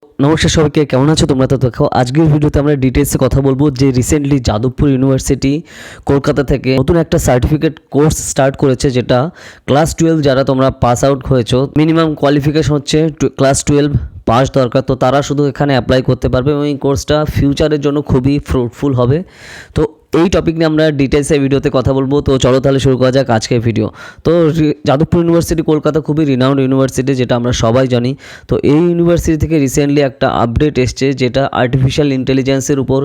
নমস্কার সবাইকে, কেমন আছো তোমরা? তো দেখো আজকের ভিডিওতে আমরা ডিটেলসে কথা বলবো যে রিসেন্টলি যাদবপুর ইউনিভার্সিটি কলকাতা থেকে নতুন একটা সার্টিফিকেট কোর্স স্টার্ট করেছে, যেটা ক্লাস 12 যারা তোমরা পাস আউট হয়েছো, মিনিমাম কোয়ালিফিকেশন হচ্ছে ক্লাস 12 পাস দরকার, তো তারা শুধু এখানে অ্যাপ্লাই করতে পারবে এবং এই কোর্সটা ফিউচারের জন্য খুবই ফ্রুটফুল হবে। তো এই টপিক নিয়ে আমরা ডিটেলসে ভিডিওতে কথা বলবো। তো চলো তাহলে শুরু করা যাক আজকের ভিডিও। তো যাদবপুর ইউনিভার্সিটি কলকাতা খুবই রিনাউন্ড ইউনিভার্সিটি, যেটা আমরা সবাই জানি। তো এই ইউনিভার্সিটি থেকে রিসেন্টলি একটা আপডেট এসছে, যেটা আর্টিফিশিয়াল ইন্টেলিজেন্সের উপর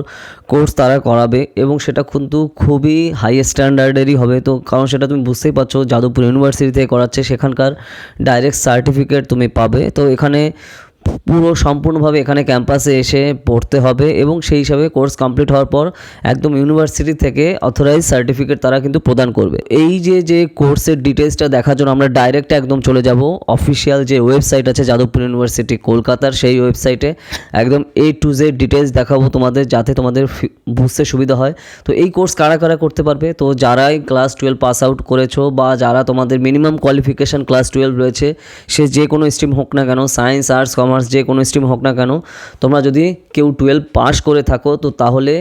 কোর্স তারা করাবে এবং সেটা কিন্তু খুবই হাই স্ট্যান্ডার্ডেরই হবে। তো কারণ সেটা তুমি বুঝতেই পারছো, যাদবপুর ইউনিভার্সিটি থেকে করাচ্ছে, সেখানকার ডাইরেক্ট সার্টিফিকেট তুমি পাবে। তো এখানে পুরো সম্পূর্ণভাবে এখানে ক্যাম্পাসে এসে পড়তে হবে এবং সেই হিসাবে কোর্স কমপ্লিট হওয়ার পর একদম ইউনিভার্সিটি থেকে অথরাইজ সার্টিফিকেট তারা কিন্তু প্রদান করবে। এই যে কোর্সের ডিটেলসটা দেখার জন্য আমরা ডাইরেক্ট একদম চলে যাব অফিসিয়াল যে ওয়েবসাইট আছে যাদবপুর ইউনিভার্সিটি কলকাতার, সেই ওয়েবসাইটে একদম A to Z ডিটেলস দেখাবো তোমাদের, যাতে তোমাদের বুঝতে সুবিধা হয়। তো এই কোর্স কারা কারা করতে পারবে? তো যারাই ক্লাস 12 পাস আউট করেছো বা যারা তোমাদের মিনিমাম কোয়ালিফিকেশান ক্লাস 12 রয়েছে, সে যে কোনো স্ট্রিম হোক না কেন, সায়েন্স আর্টস কমার্স যে কোনো স্ট্রিম হোক না কেন, তোমরা যদি কেউ 12 পাস করে থাকো তো তাহলে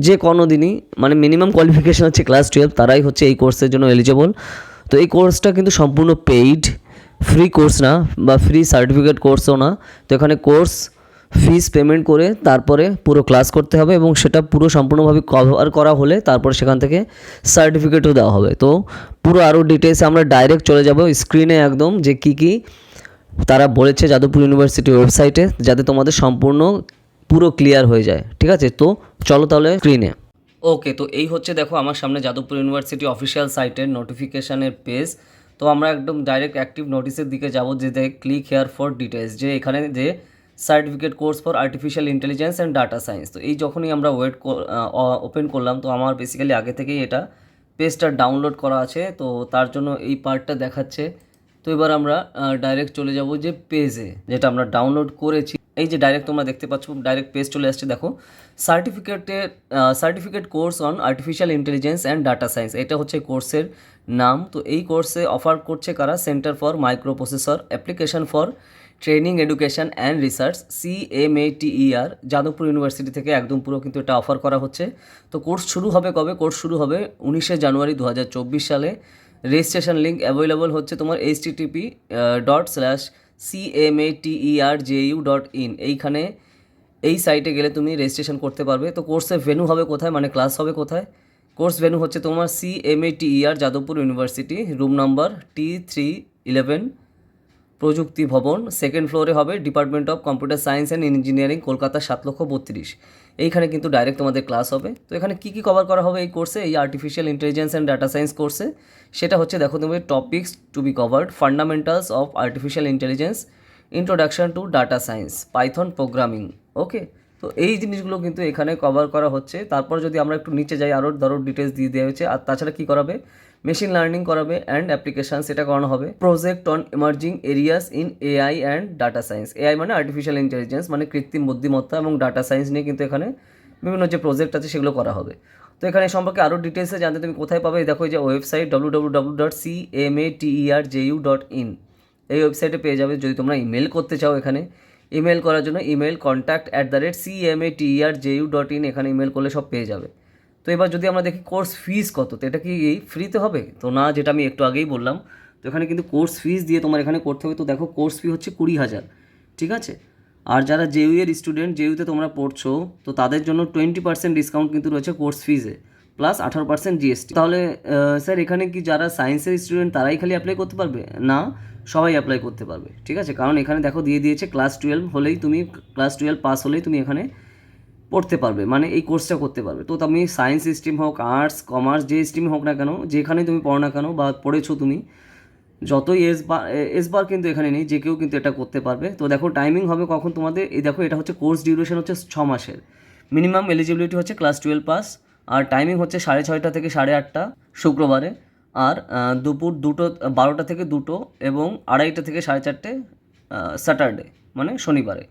যে কোনো দিনই মানে মিনিমাম কোয়ালিফিকেশান হচ্ছে ক্লাস 12, তারাই হচ্ছে এই কোর্সের জন্য এলিজেবল। তো এই কোর্সটা কিন্তু সম্পূর্ণ পেইড, ফ্রি কোর্স না বা ফ্রি সার্টিফিকেট কোর্সও না। তো এখানে কোর্স ফিস পেমেন্ট করে তারপরে পুরো ক্লাস করতে হবে এবং সেটা পুরো সম্পূর্ণভাবে কভার করা হলে তারপরে সেখান থেকে সার্টিফিকেটও দেওয়া হবে। তো পুরো আরও ডিটেলসে আমরা ডাইরেক্ট চলে যাব স্ক্রিনে একদম, যে কী তারা বলেছে যাদবপুর ইউনিভার্সিটি ওয়েবসাইটে, যাতে তোমাদের সম্পূর্ণ পুরো ক্লিয়ার হয়ে যায়। ঠিক আছে, তো চলো তাহলে স্ক্রিনে। ওকে, তো এই হচ্ছে দেখো আমার সামনে যাদবপুর ইউনিভার্সিটি অফিসিয়াল সাইটের নোটিফিকেশানের পেজ। তো আমরা একদম ডাইরেক্ট অ্যাক্টিভ নোটিসের দিকে যাব, যে দেখ ক্লিক হেয়ার ফর ডিটেলস, যে এখানে যে certificate course for artificial intelligence and data science. তো এই যখনই আমরা ওপেন করলাম, তো আমার বেসিক্যালি আগে থেকেই এটা পেজটা ডাউনলোড করা আছে, তো তার জন্য এই পার্টটা দেখাচ্ছে। তো এবার আমরা ডাইরেক্ট চলে যাব যে পেজে, যেটা আমরা ডাউনলোড করেছি। এই যে ডাইরেক্ট তোমরা দেখতে পাচ্ছ, ডাইরেক্ট পেজ চলে আসছে। দেখো certificate course on artificial intelligence and data science, এটা হচ্ছে কোর্সের নাম। তো এই কোর্সে অফার করছে কারা? Centre for micro processor application for training education and research, CMATER, Jadavpur university থেকে একদম পুরো কিন্তু এটা অফার করা হচ্ছে। তো কোর্স শুরু হবে কবে? কোর্স শুরু হবে 19শে জানুয়ারি 2024 সালে। রেজিস্ট্রেশন লিঙ্ক অ্যাভেলেবল হচ্ছে তোমার http://cmaterju.in, এইখানে এই সাইটে গেলে তুমি রেজিস্ট্রেশন করতে পারবে। তো কোর্সের ভেন্যু হবে কোথায়, মানে ক্লাস হবে কোথায়? কোর্স ভেন্যু হচ্ছে তোমার CMATER Jadavpur university, room number T311, প্রযুক্তি ভবন, সেকেন্ড ফ্লোরে হবে, department of computer science and engineering, Kolkata 7,32,000। এইখানে কিন্তু ডাইরেক্ট তোমাদের ক্লাস হবে। তো এখানে কী কী কভার করা হবে এই কোর্সে, এই artificial intelligence and data science কোর্সে? সেটা হচ্ছে দেখো তুমি, topics to be covered: fundamentals of artificial intelligence, introduction to data science, Python programming. Okay, তো এই জিনিসগুলো কিন্তু এখানে কভার করা হচ্ছে। তারপর যদি আমরা একটু নিচে যাই, আরও ধরো ডিটেলস দিয়ে দেওয়া হয়েছে। আর তাছাড়া কী করাবে? মেশিন লার্নিং করাবে অ্যান্ড অ্যাপ্লিকেশান, সেটা করানো হবে। Project on emerging areas in AI and data science, AI মানে আর্টিফিশিয়াল ইন্টেলিজেন্স, মানে কৃত্রিম বুদ্ধিমত্তা, এবং ডাটা সায়েন্স নিয়ে কিন্তু এখানে বিভিন্ন যে প্রজেক্ট আছে সেগুলো করা হবে। তো এখানে সম্পর্কে আরও ডিটেলসে জানতে তুমি কোথায় পাবে? দেখো এই যে ওয়েবসাইট www.cmaterju.in, এই ওয়েবসাইটে পেয়ে যাবে। যদি তোমরা ইমেল করতে চাও, এখানে ইমেল করার জন্য ইমেল contact@cmaterju.in, এখানে ইমেল করলে সব পেয়ে যাবে। তো এবার যদি আমরা দেখি কোর্স ফিস কত, তো এটা কি ফ্রিতে হবে? তো না, যেটা আমি একটু আগেই বললাম। তো এখানে কিন্তু কোর্স ফিস দিয়ে তোমার এখানে করতে হবে। তো দেখো কোর্স ফি হচ্ছে 20,000, ঠিক আছে। আর যারা জেইউ এর স্টুডেন্ট, জেইউতে তোমরা পড়ছো, তো তাদের জন্য 20% ডিসকাউন্ট কিন্তু রয়েছে কোর্স ফিজে, প্লাস 18% GST। তাহলে স্যার এখানে কি যারা সায়েন্সের স্টুডেন্ট তারাই খালি অ্যাপ্লাই করতে পারবে? না, সবাই অ্যাপ্লাই করতে পারবে, ঠিক আছে। কারণ এখানে দেখো দিয়ে দিয়েছে ক্লাস 12 হলেই তুমি, ক্লাস 12 পাস হলেই তুমি এখানে পড়তে পারবে, মানে এই কোর্সটা করতে পারবে। তো তুমি সায়েন্স স্ট্রিম হোক, আর্টস কমার্স যে স্ট্রিম হোক না কেন, যেখানে তুমি পড়ো না কেন বা পড়েছো তুমি, যতই এস বার কিন্তু এখানে নেই, যে কেউ কিন্তু এটা করতে পারবে। তো দেখো টাইমিং হবে কখন তোমাদের, এই দেখো এটা হচ্ছে কোর্স ডিউরেশন হচ্ছে 6 মাসের। মিনিমাম এলিজিবিলিটি হচ্ছে ক্লাস 12 পাস। আর টাইমিং হচ্ছে 6:30 থেকে 8:30 শুক্রবারে, আর দুপুর 12টা থেকে 2টো, এবং 2:30 থেকে 4:30 স্যাটারডে মানে শনিবারে।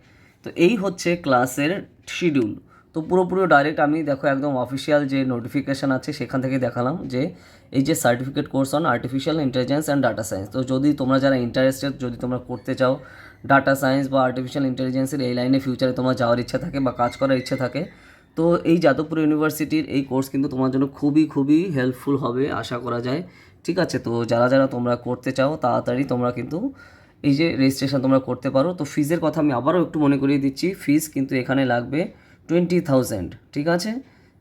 তো এই হচ্ছে ক্লাসের শিডিউল। তো পুরোপুরি ডাইরেক্ট আমি দেখো একদম অফিসিয়াল যে নোটিফিকেশান আছে সেখান থেকে দেখালাম, যে এই যে certificate course on artificial intelligence and data science. তো যদি তোমরা যারা ইন্টারেস্টেড, যদি তোমরা করতে চাও ডাটা সায়েন্স বা আর্টিফিশিয়াল ইন্টেলিজেন্সের এই লাইনে ফিউচারে তোমার যাওয়ার ইচ্ছা থাকে বা কাজ করার ইচ্ছা থাকে, তো এই যাদবপুর ইউনিভার্সিটির এই কোর্স কিন্তু তোমার জন্য খুবই খুবই হেল্পফুল হবে আশা করা যায়। ঠিক আছে, তো যারা যারা তোমরা করতে চাও তাড়াতাড়ি তোমরা কিন্তু এই যে রেজিস্ট্রেশন তোমরা করতে পারো। তো ফিজের কথা আমি আবারও একটু মনে করিয়ে দিচ্ছি, ফিজ কিন্তু এখানে লাগবে 20,000। ঠিক আছে,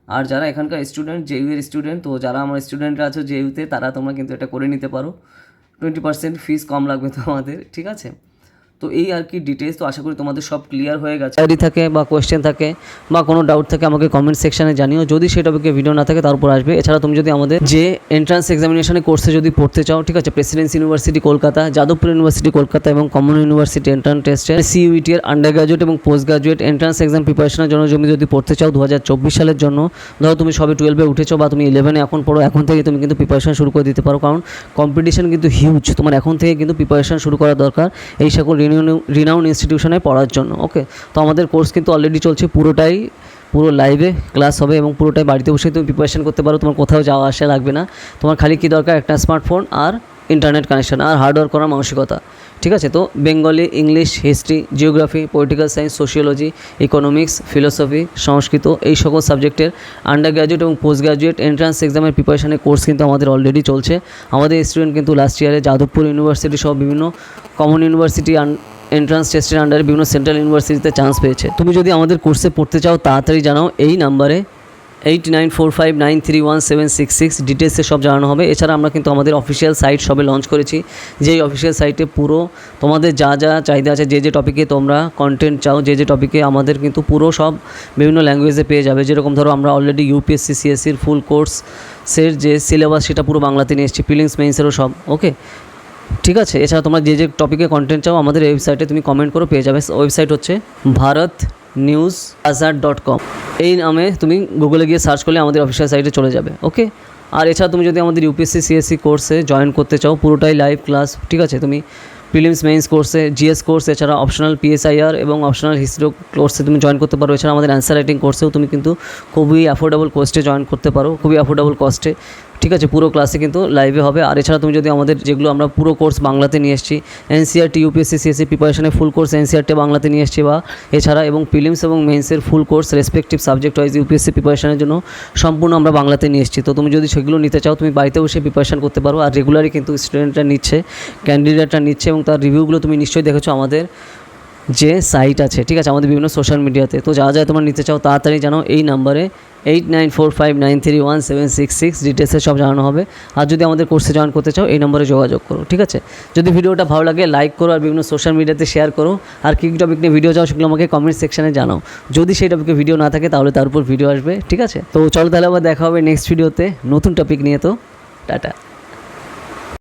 আর যারা এখানকার স্টুডেন্ট, জেইউ এর স্টুডেন্ট, তো যারা আমার স্টুডেন্টরা আছো জেইউতে, তারা তোমরা কিন্তু এটা করে নিতে পারো, 20% ফিজ কম লাগবে তোমাদের। ঠিক আছে, তো এই আর কি ডিটেলস। তো আশা করি তোমাদের সব ক্লিয়ার হয়ে গেছে। যদি থাকে বা কোয়েশ্চেন থাকে বা কোনো ডাউট থাকে আমাকে কমেন্ট সেকশনে জানিও, যদি সেই টপিকে ভিডিও না থাকে তার উপর আসবে। এছাড়া তুমি যদি আমাদের যে এন্ট্রান্স এক্সামিনেশনের কোর্সে যদি পড়তে চাও, ঠিক আছে, Presidency university Kolkata, Jadavpur university Kolkata এবং কমন ইউনিভার্সিটি এন্ট্রান্স টেস্টের সিইউইটি এর আন্ডার গ্রাজুয়েট এবং পোস্ট গ্রাজুয়েট এন্ট্রান্স এক্সাম প্রিপারেশনের জন্য তুমি যদি পড়তে চাও 2024 সালের জন্য, ধরো তুমি সবে 12-এ উঠেছো বা তুমি 11-এ এখন পড়ো, এখন থেকে তুমি কিন্তু প্রিপারেশন শুরু করে দিতে পারো, কারণ কম্পিটিশন কিন্তু হিউজ। তোমার এখন থেকে কিন্তু প্রিপারেশন শুরু করা দরকার এই সকল রিনাউন্ড ইনস্টিটিউশনে পড়ার জন্য। ওকে, তো আমাদের কোর্স কিন্তু অলরেডি চলছে, পুরো লাইভে ক্লাস হবে এবং পুরোটাই বাড়িতে বসে তুমি প্রিপারেশন করতে পারো। তোমার কোথাও যাওয়া আসা লাগবে না, তোমার খালি কী দরকার, একটা স্মার্টফোন আর ইন্টারনেট কানেকশন আর হার্ডওয়ার্ক করার মানসিকতা। ঠিক আছে, তো Bengali, English, history, geography, political science, sociology, economics, philosophy, Sanskrit, এই সকল সাবজেক্টের আন্ডার গ্র্যাজুয়েট এবং পোস্ট গ্র্যাজুয়েট এন্ট্রান্স এক্সামের প্রিপারেশনের কোর্স কিন্তু আমাদের অলরেডি চলছে। আমাদের স্টুডেন্ট কিন্তু লাস্ট ইয়ারে যাদবপুর ইউনিভার্সিটি সহ বিভিন্ন কমন ইউনিভার্সিটি এন্ট্রান্স টেস্টের আন্ডারে বিভিন্ন সেন্ট্রাল ইউনিভার্সিটিতে চান্স পেয়েছে। তুমি যদি আমাদের কোর্সে পড়তে চাও তাড়াতাড়ি জানাও, এই নাম্বারে 8945931766 ডিটেলসে সব জানানো হবে। এছাড়া আমরা কিন্তু আমাদের অফিসিয়াল সাইট সবে লঞ্চ করেছি, যেই অফিসিয়াল সাইটে পুরো তোমাদের যা যা চাহিদা আছে, যে টপিকে তোমরা কন্টেন্ট চাও, যে টপিকে আমাদের কিন্তু পুরো সব বিভিন্ন ল্যাঙ্গুয়েজে পেয়ে যাবে। যেরকম ধরো আমরা অলরেডি ইউপিএসসি সিএসসির ফুল কোর্সের যে সিলেবাস সেটা পুরো বাংলাতে নিয়ে এসেছি, প্রিলিমস মেইনসেরও সব। ওকে, ঠিক আছে, এছাড়া তোমরা যে টপিকে কন্টেন্ট চাও আমাদের ওয়েবসাইটে তুমি কমেন্ট করো, পেয়ে যাবে। ওয়েবসাইট হচ্ছে bharatnewsazar.com। এই নামে তুমি গুগলে গিয়ে সার্চ করলে আমাদের অফিসিয়াল সাইটে চলে যাবে। ওকে, আর এছাড়া তুমি যদি আমাদের ইউপিএসসি সিএসসি কোর্সে জয়েন করতে চাও, পুরোটাই লাইভ ক্লাস। ঠিক আছে, তুমি প্রিলিমস মেইনস কোর্সে, জিএস কোর্স, এছাড়া অপশনাল পিএসআইআর এবং অপশনাল হিস্ট্রি কোর্সে তুমি জয়েন করতে পারো। এছাড়া আমাদের অ্যান্সার রাইটিং কোর্সেও তুমি কিন্তু খুবই অ্যাফোর্ডেবল কস্টে জয়েন করতে পারো, খুবই অ্যাফোর্ডেবল কস্টে। ঠিক আছে, পুরো ক্লাসে কিন্তু লাইভে হবে। আর এছাড়া তুমি যদি আমাদের যেগুলো আমরা পুরো কোর্স বাংলাতে নিয়ে এসেছি, এনসিআরটি ইউপিএসসি সিএসসি প্রিপারেশনের ফুল কোর্স এনসিআরটি বাংলাতে নিয়ে এসেছি, বা এছাড়া এবং প্রিলিমস এবং মেইনসের full course respective subject wise UPSC প্রিপারেশনের জন্য সম্পূর্ণ আমরা বাংলাতে নিয়ে এসেছি। তো তুমি যদি সেগুলো নিতে চাও তুমি বাড়িতে বসে প্রিপারেশন করতে পারো। আর রেগুলারই কিন্তু স্টুডেন্টরা নিচ্ছে, ক্যান্ডিডেটরা নিচ্ছে, এবং তার রিভিউগুলো তুমি নিশ্চয়ই দেখেছো আমাদের যে সাইট আছে। ঠিক আছে, আমাদের বিভিন্ন সোশ্যাল মিডিয়াতে। তো যা যা তোমরা নিতে চাও তাড়াতাড়ি জানাও, এই নাম্বারে 8945931766 ডিটেলসে সব জানানো হবে। আর যদি আমাদের কোর্সে জয়েন করতে চাও এই নম্বরে যোগাযোগ করো। ঠিক আছে, যদি ভিডিওটা ভালো লাগে লাইক করো আর বিভিন্ন সোশ্যাল মিডিয়াতে শেয়ার করো। আর কী টপিক নিয়ে ভিডিও চাও সেগুলো আমাকে কমেন্ট সেকশনে জানাও। যদি সেই টপিকে ভিডিও না থাকে তাহলে তার উপর ভিডিও আসবে। ঠিক আছে, তো চলো তাহলে আবার দেখা হবে নেক্সট ভিডিওতে নতুন টপিক নিয়ে। তো টাটা।